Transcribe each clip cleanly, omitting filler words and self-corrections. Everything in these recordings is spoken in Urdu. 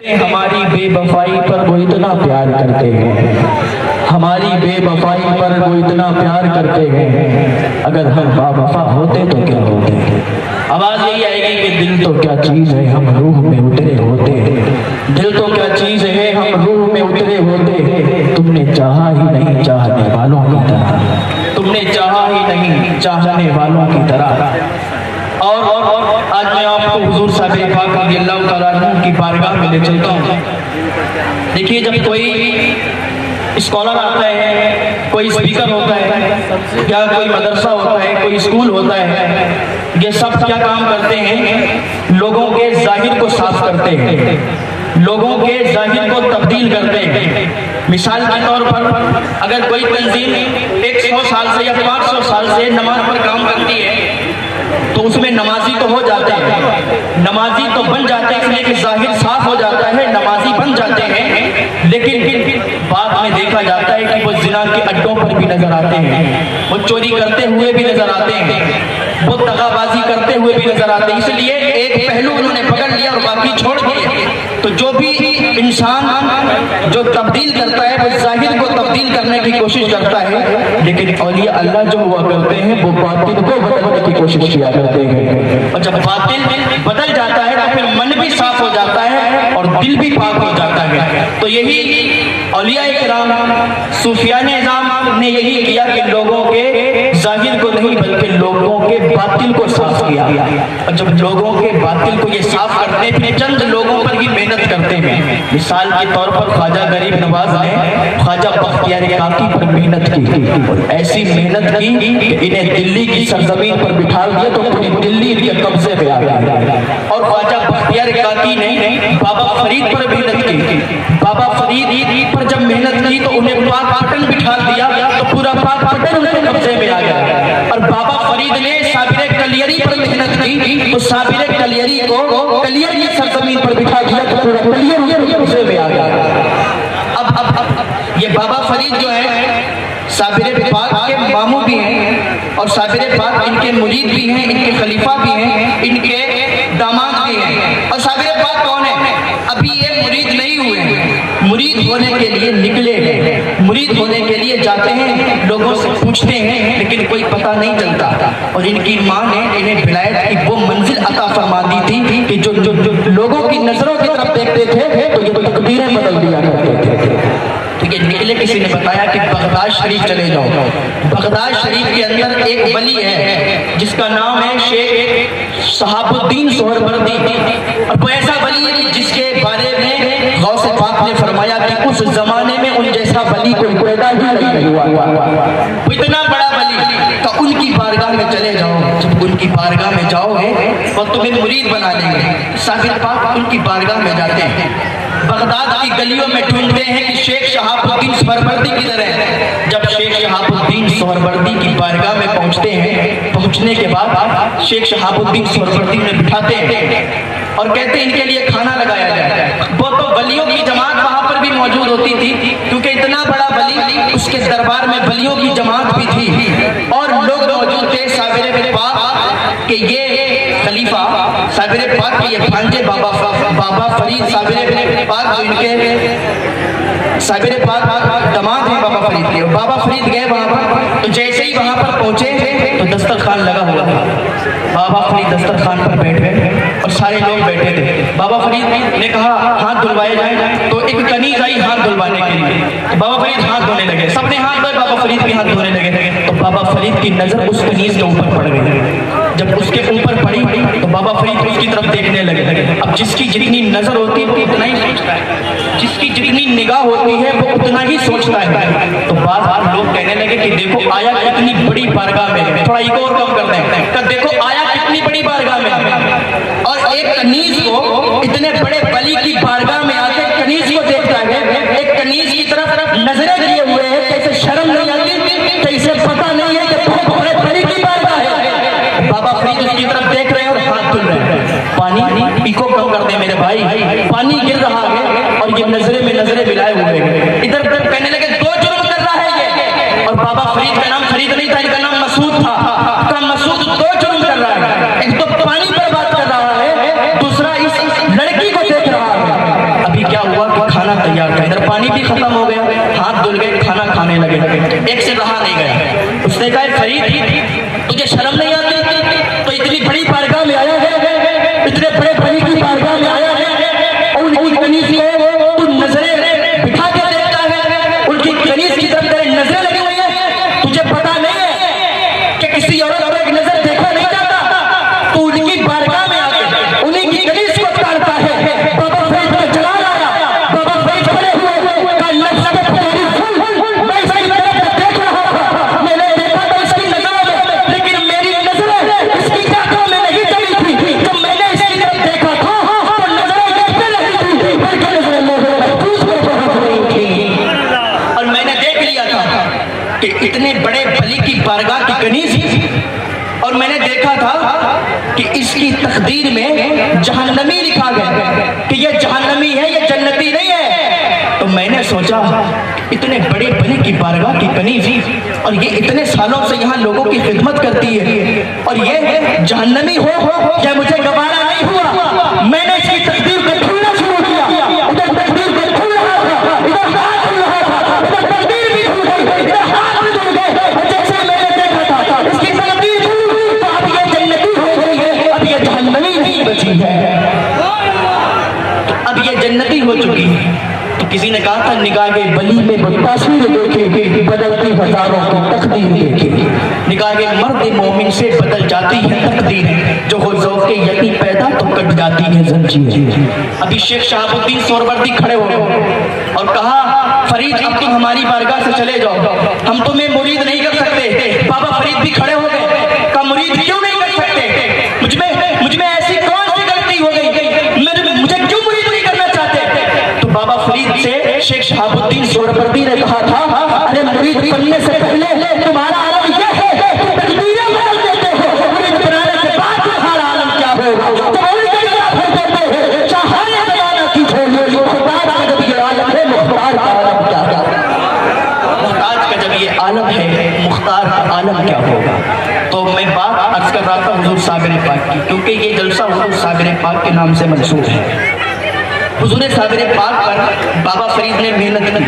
ہماری بے وفائی پر وہ اتنا پیار کرتے ہیں، ہماری بے وفائی پر وہ اتنا پیار کرتے ہیں، اگر ہم با وفا ہوتے تو کیا ہوتے؟ آواز یہی آئے گی کہ دل تو کیا چیز ہے ہم روح میں اترے ہوتے، دل تو کیا چیز ہے ہم روح میں اترے ہوتے، تم نے چاہا ہی نہیں چاہنے والوں کی طرح، تم نے چاہا ہی نہیں چاہنے والوں کی طرح۔ اور آج میں آپ کو حضور صاحب پاک رضی اللہ تعالیٰ عنہ کی بارگاہ میں لے چلتا ہوں۔ دیکھیے جب کوئی اسکالر آتا ہے، کوئی اسپیکر ہوتا ہے، یا کوئی مدرسہ ہوتا ہے، کوئی اسکول ہوتا ہے، یہ سب کیا کام کرتے ہیں؟ لوگوں کے ظاہر کو صاف کرتے ہیں، لوگوں کے ظاہر کو تبدیل کرتے ہیں۔ مثال کے طور پر اگر کوئی تنظیم 100 سال سے یا 500 سال سے نماز پر کام کرتی ہے تو اس میں نمازی تو ہو جاتے ہیں، نمازی تو بن جاتے ہیں، اس لیے کہ ظاہر صاف ہو جاتا ہے، نمازی بن جاتے ہیں، لیکن بعد میں دیکھا جاتا ہے کہ وہ زنا کے اڈوں پر بھی نظر آتے ہیں، وہ چوری کرتے ہوئے بھی نظر آتے ہیں، وہ دغا بازی کرتے ہوئے بھی نظر آتے ہیں۔ اس لیے ایک پہلو انہوں نے پکڑ لیا اور باقی چھوڑ دیے۔ تو جو بھی انسان جو تبدیل کرتا ہے وہ ظاہر کو تبدیل کرنے کی کوشش کرتا ہے، لیکن اولیاء اللہ جو ہوا کرتے ہیں وہ باطن کو بدلنے کی کوشش کیا کرتے ہیں، اور جب باطن بدل جاتا ہے تو پھر من بھی صاف ہو جاتا ہے اور دل بھی پاک ہو جاتا ہے۔ تو یہی اولیاء کرام صوفیان اعظام نے یہی کیا کہ لوگوں کے ظاہر کو نہیں بلکہ لوگوں کے باطن کو صاف کیا، اور جب لوگوں کے باطن کو یہ صاف کرتے پھر چند لوگوں پر ہی محنت کرتے ہیں۔ مثال کے طور پر خواجہ غریب نواز نے خواجہ بختیار کاکی پر محنت کی، اور ایسی محنت کی کہ انہیں دلی کی سرزمین پر بٹھا دیا تو پوری دلی ان کے قبضے پہ آ گئی۔ اور خواجہ بختیار کاکی نے بابا فرید پر محنت کی، بابا فرید پر جب محنت کی تو انہیں پاک پٹن بٹھا دیا تو پورا پاک پٹن ان کے قبضے میں آ گیا۔ اور بابا فرید نے صابر کلیری پر محنت کی تو صابر کلیری کو کلیر کی سرزمین پر بٹھا دیا تو پورا کلیر ان کے قبضے میں آ گیا۔ اب یہ بابا فرید جو ہے صابر پاک کے ماموں بھی ہیں، اور صابر پاک ان کے مرید بھی ہیں، ان کے خلیفہ بھی ہیں، ان کے داماد بھی ہیں۔ اور صابر پاک کون ہے؟ ابھی یہ مرید نہیں ہوئے ہیں، مرید ہونے کے لیے نکلے ہیں، مرید ہونے کے لیے جاتے ہیں، لوگوں سے پوچھتے ہیں لیکن کوئی پتہ نہیں چلتا۔ اور ان کی ماں نے انہیں ولایت کی وہ منزل عطا فرما دی تھی کہ جو لوگوں کی نظروں کی طرف دیکھتے تھے تو یہ تقدیریں بدل دیا کرتے تھے۔ تو یہ نکلے، کسی نے بتایا کہ بغداد شریف چلے جاؤ۔ بغداد شریف کے اندر ایک ولی ہے جس کا نام ہے شیخ شہاب الدین سہروردی، اور وہ ایسا ولی ہے جس کے بارے میں غوث پاک نے فرمایا کہ اس زمانے میں ان جیسا ولی کوئی پیدا ہی نہیں ہوا، وہ اتنا بڑا ولی۔ تو ان کی بارگاہ میں چلے جاؤ، جب ان کی بارگاہ میں جاؤ گے وہ تمہیں مرید بنا لیں گے۔ صابر پاک ان کی بارگاہ میں جاتے ہیں، بغداد کی گلیوں میں ڈھونڈتے ہیں کہ شیخ شہاب الدین سہروردی کدھر ہے۔ جب شیخ شہاب الدین سہروردی کی بارگاہ میں پہنچتے ہیں، پہنچنے کے بعد شیخ شہاب الدین سہروردی نے بٹھاتے ہیں اور کہتے ہیں ان کے لیے کھانا لگایا جائے۔ وہ تو ولیوں کی جماعت وہاں پر بھی موجود ہوتی تھی، کیونکہ اتنا بڑا ولی، اس کے دربار میں ولیوں کی جماعت بھی تھی اور لوگ موجود تھے۔ صابر پاک کہ یہ خلیفہ، صابر پاک کے یہ بھانجے بابا فرید صابر پاک جو ان کے صابر پاک داماد ہیں بابا فرید کے، بابا فرید گئے وہاں پر، تو جیسے ہی وہاں پر پہنچے تو دسترخوان لگا ہوا تھا۔ بابا فرید دسترخوان پر بیٹھے اور سارے لوگ بیٹھے تھے۔ بابا فرید نے کہا ہاتھ دھلوائے جائیں، تو ایک کنیز آئی ہاتھ دھلوانے کے لیے، بابا فرید ہاتھ دھونے لگے، سب نے ہاتھ دھوئے، بابا فرید بھی ہاتھ دھونے لگے، تو بابا فرید کی نظر اس کنیز کے اوپر پڑ گئی۔ جب اس کے اوپر پڑی تو بابا فرید اس کی طرف دیکھنے لگے۔ اب جس کی جتنی نظر ہوتی ہے وہ اتنا ہی سوچتا ہے، جس کی جتنی نگاہ ہوتی ہے وہ اتنا ہی سوچتا ہے۔ تو بعض لوگ کہنے لگے کہ دیکھو آیا کتنی بڑی بارگاہ میں، تھوڑا ایگو اور کم کر دیں، کہ دیکھو آیا کتنی بڑی بارگاہ میں، اور ایک کنیز کو اتنے بڑے ولی کی بارگاہ میں آ کے کنیز کو دیکھتا ہے، ایک کنیز کی طرف نظریں دیے ہوئے ہیں، کیسے شرم نہیں آتی، کیسے پتہ نہیں ہے کہ بہت بڑے ولی کی بارگاہ ہے۔ بابا فرید اس کی طرف دیکھ رہے ہیں اور ہاتھ دھل رہے ہیں۔ پانی ایکو کم کر دیں میرے بھائی، پانی گر رہا ہے اور یہ نظریں میں نظریں ملائے ہوئے ہیں۔ ادھر ادھر کہنے لگے دو جرم کر رہا ہے یہ، اور بابا فرید کا نام فرید نہیں تھا، ان کا نام مسعود تھا، کا مسعود دو جرم کر رہا ہے، ایک تو پانی پر بات کر رہا ہے، دوسرا اس لڑکی کو دیکھ رہا ہے۔ ابھی پانی بھی ختم ہو گیا، ہاتھ دھل گئے، کھانا کھانے لگے، ایک سے رہا نہیں گیا۔ اس نے کہا فرید تجھے شرم نہیں آتی؟ تو اتنی بڑی بارگاہ میں آیا ہے، اتنے بڑے بلی کی بارگاہ میں آیا ہے، اور ان کی کنیز میں تو نظریں بٹھا کے دیکھتا ہے، ان کی کنیز کی طرف تیرے نظریں لگی ہوئی ہیں، تجھے پتا نہیں ہے کہ کسی عورت کو ایک نظر دیکھا نہیں جاتا؟ تو ان کی بارگاہ میں آ کے انہیں کی کنیز کو تاڑتا ہے۔ بابا فرید کا جلال آیا، بابا فرید کھڑے ہوئے، کہا لفظ کے پتاری سن، میں اس کی طرف دیکھ رہا تھا، میں نے دیکھا تو اس کی نظروں میں، لیکن میری نظریں اس کی آنکھوں میں نہیں چلی تھی۔ جب میں نے اس کی طرف دیکھا تھا تو نظریں دیکھتے نہیں تھی، بلکہ نظریں لوگوں محفوظ میں پہنچ رہی تھی۔ اور میں نے دیکھ لیا تھا کہ اتنے بڑے بلی کی بارگاہ کی کنیز، اور میں نے دیکھا تھا کہ اس کی تقدیر میں جہنمی لکھا گیا کہ یہ جہنمی ہے، یہ جنتی نہیں ہے۔ تو میں نے سوچا اتنے بڑے بلی کی بارگاہ کی کنیز، اور یہ اتنے سالوں سے یہاں لوگوں کی خدمت کرتی ہے، اور یہ جہنمی ہو، یہ مجھے گوارا نہیں ہوا۔ میں نے اس کی تقدیر کو کھولنا شروع کیا، ادھر تقدیر کو کھول رہا تھا، ادھر ہاتھ کھل رہا تھا، ادھر تقدیر بھی کھل گئی، ادھر ہاتھ بھی کھل گئے، اور جیسے میں نے دیکھا تھا اس کی تقدیر کھل گئی، تو اب یہ جنتی ہو گئی ہے، اب یہ جہنمی نہیں بچی ہے، اب یہ جنتی ہو چکی ہے۔ تو کسی نے کہا تھا نگاہ بلی میں تصویر دیکھے، بدلتی ہزاروں کی تقدیر دیکھے، نگاہ مرد مومن سے بدل جاتی ہے تقدیر، جو ہو ذوق یقین پیدا تو کٹ جاتی ہے زنجیر۔ ابھی شیخ شہاب الدین سہروردی کھڑے ہو اور کہا فرید اب تم ہماری بارگاہ سے چلے جاؤ، ہم تمہیں مرید نہیں کر سکتے۔ بابا فرید بھی کھڑے ہو گئے، کہا مرید کیوں نہیں کر سکتے؟ مجھ میں ایسی کون سی غلطی ہو گئی، مجھے کیوں مرید نہیں کرنا چاہتے؟ تو بابا فرید سے شیخ شہاب الدین سہروردی نے کہا تھا ارے مرید بننے سے پہلے تمہارا عالم یہ ہے کہ تقدیریں بدل دیتے ہو، مرید بنانے کے بعد تمہارا عالم کیا ہوگا؟ تم الٹے کیا پھر دیتے ہو، چاہے بیانہ کی چھوڑیے، محتاج کا جب یہ عالم ہے مختار کا عالم کیا ہوگا؟ محتاج کا جب یہ عالم ہے مختار کا عالم کیا ہوگا؟ تو میں بات عرض کر رہا تھا حضور صابر پاک کی، کیونکہ یہ جلسہ حضور صابر پاک کے نام سے منسوب ہے۔ حضور صابر پاک پر بابا فرید نے محنت کی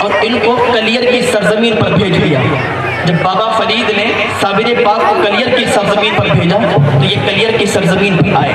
اور ان کو کلیر کی سرزمین پر بھیج دیا۔ جب بابا فرید نے صابر پاک کو کلیر کی سرزمین پر بھیجا تو یہ کلیر کی سرزمین پر آئے۔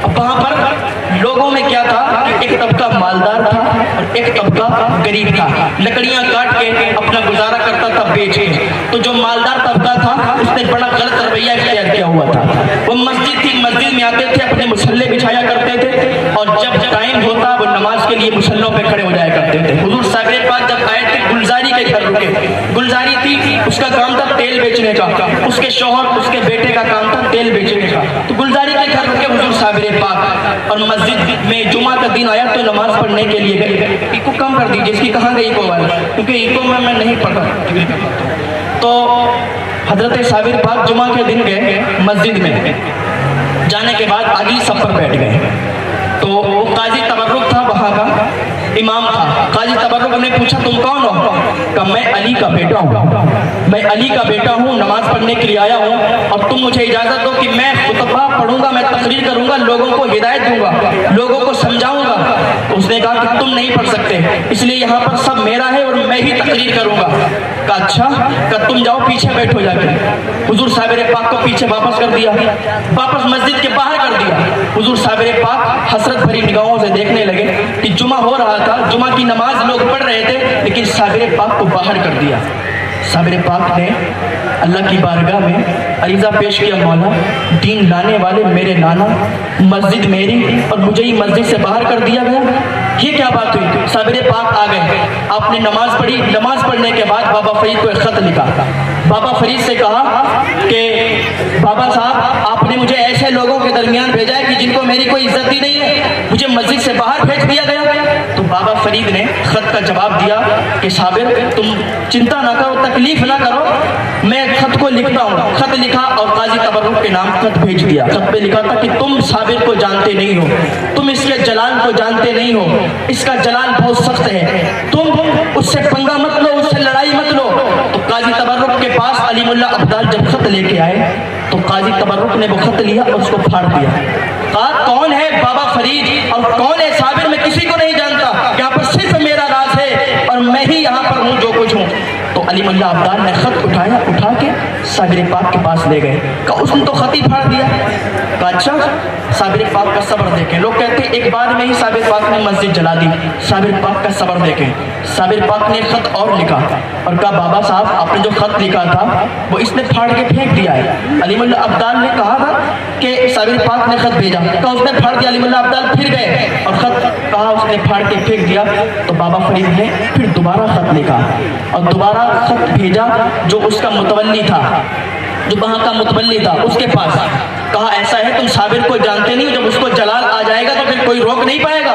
اب وہاں پر لوگوں میں کیا تھا کہ ایک طبقہ مالدار تھا اور ایک طبقہ غریب تھا، لکڑیاں کاٹ کے اپنا گزارا کرتا تھا بیچ کے۔ تو جو مالدار طبقہ تھا اس نے بڑا غلط رویہ اختیار کیا ہوا تھا، وہ مسجد تھی، مسجد میں آتے تھے، اپنے مصلے بچھایا کرتے تھے، اور جب ٹائم ہوتا وہ نماز کے لیے مصلوں پہ کھڑے ہو جایا کرتے تھے۔ حضور صابر پاک جب آئے تھے گلزاری کے گھر رکے، گلزاری تھی، اس کا کام تھا تیل بیچنے کا، اس کے شوہر اس کے بیٹے کا کام تھا تیل بیچنے کا۔ تو گلزاری کے گھر رکے حضور صابر پاک، اور مسجد میں جمعہ کا دن آیا تو نماز پڑھنے کے لیے گئے۔ ایکو کم کر دیجیے، اس کی کہاں گئی ایکو والا، کیونکہ ایکو میں نہیں پڑھا۔ تو حضرت صابر پاک جمعہ کے دن گئے مسجد میں، جانے کے بعد اگلی صف پر بیٹھ گئے۔ تو قاضی تبرک تھا وہاں کا، امام تھا۔ قاضی تبرک نے پوچھا تم کون ہو؟ کہا میں علی کا بیٹا ہوں، میں علی کا بیٹا ہوں، نماز پڑھنے کے لیے آیا ہوں، اور تم مجھے اجازت دو کہ میں خطبہ پڑھوں گا، میں تقریر کروں گا، لوگوں کو ہدایت دوں گا، لوگوں کو سمجھاؤں گا۔ اس نے کہا کہ تم نہیں پڑھ سکتے، اس لیے یہاں پر سب میرا ہے اور میں ہی تقریر کروں گا۔ کہا اچھا، کہا تم جاؤ پیچھے بیٹھو جا کے۔ حضور صابر پاک کو پیچھے واپس کر دیا، واپس مسجد کے باہر کر دیا۔ حضور صابر پاک حسرت بھری نگاہوں سے دیکھنے لگے کہ جمعہ ہو رہا تھا، جمعہ کی نماز لوگ پڑھ رہے تھے، لیکن صابر پاک کو باہر کر دیا۔ صابر پاک نے اللہ کی بارگاہ میں عریضہ پیش کیا، مولا دین لانے والے میرے نانا، مسجد میری اور مجھے ہی مسجد سے باہر کر دیا گیا، یہ کیا بات ہوئی؟ صابر پاک آ گئے، آپ نے نماز پڑھی، نماز پڑھنے کے بعد بابا فرید کو ایک خط لکھا۔ بابا فرید سے کہا کہ بابا صاحب آپ نے مجھے ایسے لوگوں کے درمیان بھیجا ہے کہ جن کو میری کوئی عزت ہی نہیں ہے، مجھے مسجد سے باہر بھیج دیا گیا۔ تو بابا فرید نے خط کا جواب دیا کہ صابر تم چنتا نہ کرو، تکلیف نہ کرو، میں خط کو لکھتا ہوں۔ خط لکھا اور قاضی تبرک کے نام خط بھیج دیا۔ خط پہ لکھا تھا کہ تم صابر کو جانتے نہیں ہو، تم اس کے جلال کو جانتے نہیں ہو، اس کا جلال بہت سخت ہے، تم اس سے پنگا مت لو، اس سے لڑائی مت لو۔ تو قاضی تبرک کے پاس علیم اللہ ابدال جب خط لے کے آئے تو قاضی تبرک نے وہ خط لیا اور اس کو پھاڑ دیا۔ کہا کون ہے بابا فرید اور کون ہے صابر، میں کسی کو نہیں جانتا، یہاں پر صرف میرا راز ہے علی ملا عبدال نے خط اٹھا کے صابر پاک کے پاس لے گئے. کہا اس نے تو خط ہی پھاڑ دیا. کہا اچھا. صابر پاک کا صبر دیکھیں. لوگ کہتے ہیں ایک بار میں ہی صابر پاک نے مسجد جلا دی. صابر پاک کا صبر دیکھیں. صابر پاک نے خط اور لکھا اور کہا بابا صاحب آپ نے جو خط لکھا تھا وہ اس نے پھاڑ کے پھینک دیا ہے. علی ملا عبدال نے کہا تھا کہ صابر پاک نے خط بھیجا. کہا اس نے پھاڑ دیا. علی ملا عبدال پھر گئے اور خط کہا اس نے پھاڑ کے پھینک دیا. تو بابا فرید نے پھر دوبارہ خط لکھا اور دوبارہ خط بھیجا جو اس کا متولی تھا, جو وہاں کا متولی تھا اس کے پاس. کہا ایسا ہے تم صابر کو جانتے نہیں, جب اس کو جلال آ جائے گا تو پھر کوئی روک نہیں پائے گا,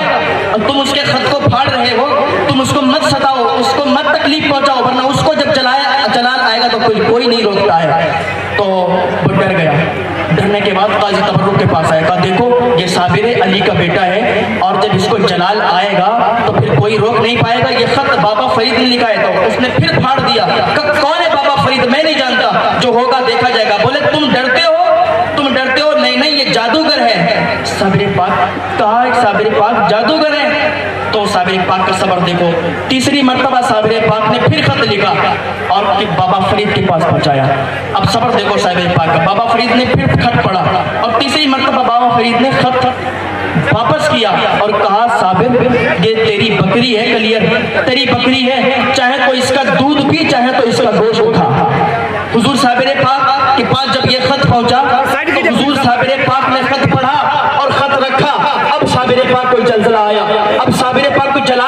اور تم اس کے خط کو پھاڑ رہے ہو, تم اس کو مت ستاؤ, اس کو مت تکلیف پہنچاؤ, ورنہ اس کو جب جلال آئے گا تو کوئی نہیں روکتا ہے. تو وہ ڈر گیا. ڈرنے کے بعد قاضی تبرک کے پاس آیا. کہا دیکھو یہ صابر علی کا بیٹا ہے اور جب اس کو جلال آئے گا تو پھر کوئی روک نہیں پائے گا. یہ خط بابا فرید نے لکھا ہے. تو اس نے پھر پھاڑ دیا. کون ہے بابا فرید؟ میں نہیں جانتا, جو ہوگا دیکھا جائے گا. بولے تم ڈرتے ہو؟ نہیں یہ جادوگر ہے. صابر پاک کہا صابر پاک جادوگر ہے. تو صابر پاک کا صبر دیکھو. تیسری مرتبہ صابر پاک نے پھر خط لکھا اور بابا فرید کے پاس پہنچایا. اب صبر دیکھو صابر پاک کا. بابا فرید نے پھر خط پڑھا اور تیسری مرتبہ بابا فرید نے خط واپس کیا اور کہا صابر یہ تیری بکری ہے, کلیئر تیری بکری ہے, چاہے تو اس کا دودھ پی چاہے تو اس کا گوشت اٹھا. حضور صابر پاک کے پاس جب یہ خط پہنچا تو حضور صابر پاک نے خط پڑھا اور خط رکھا. اب صابر پاک کو زلزلہ آیا. اب صابر پاک کو جلا